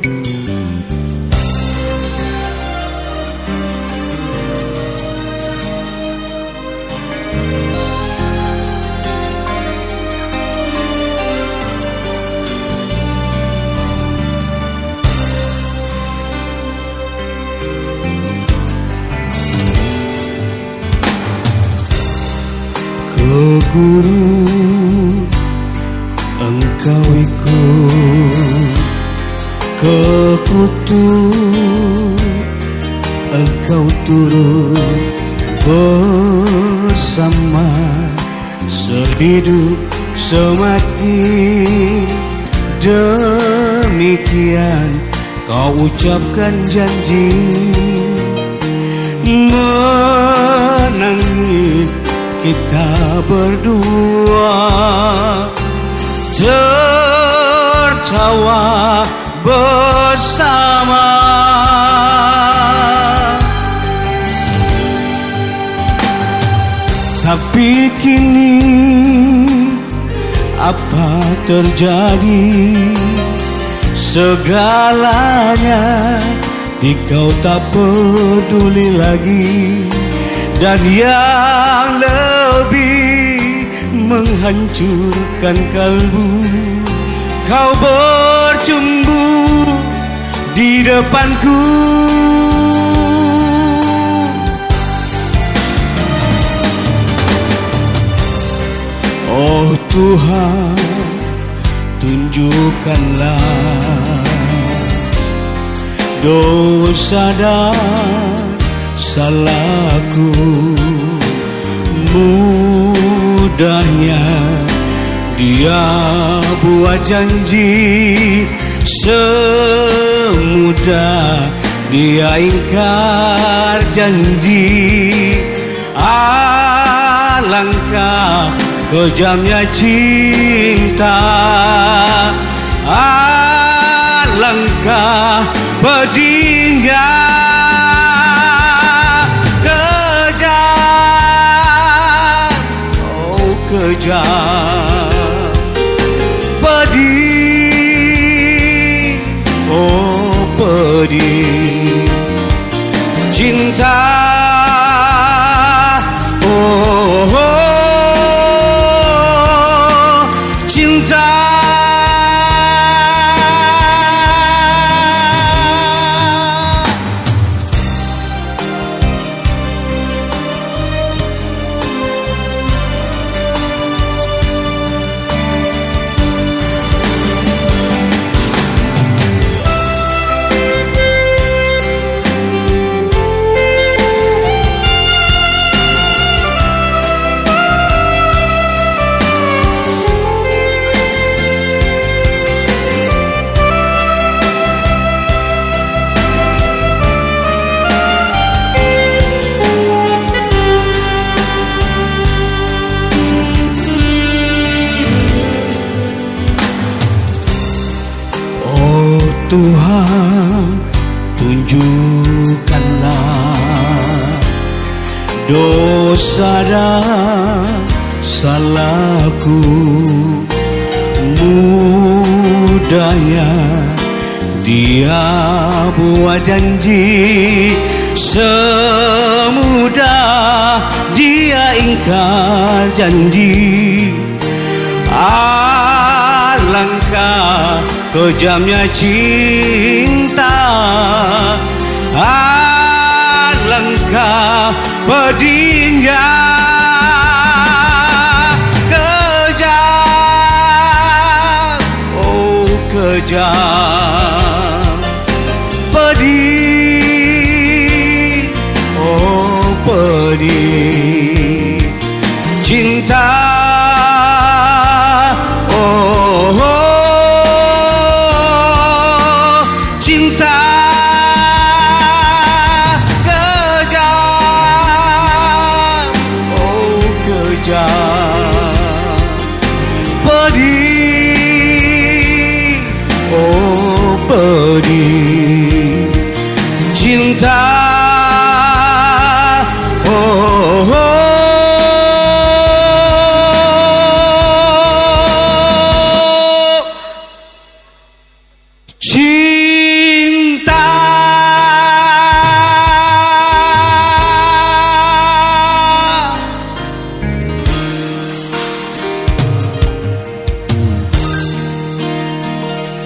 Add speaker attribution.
Speaker 1: Ke guru engkau ikut, ke kutub engkau turun bersama, sehidup semati. Demikian kau ucapkan janji, menangis kita berdua, tertawa bersama. Tapi kini apa terjadi? Segalanya di kau tak peduli lagi. Dan yang lebih menghancurkan kalbu, kau bercumbu di depanku. Oh Tuhan, tunjukkanlah dosa dan salahku. Mudahnya dia buat janji, semudah dia ingkar janji. Alangkah kejamnya cinta, alangkah pedihnya. Kejam, pedih, oh pedih, cinta, oh, oh cinta. Tuhan, tunjukkanlah dosa dan salahku. Mudahnya dia buat janji, semudah dia ingkar janji. Alangkah kejamnya cinta, alangkah pedihnya. Kejam, oh kejam, pedih, oh pedih, cinta. Pedih, oh pedih.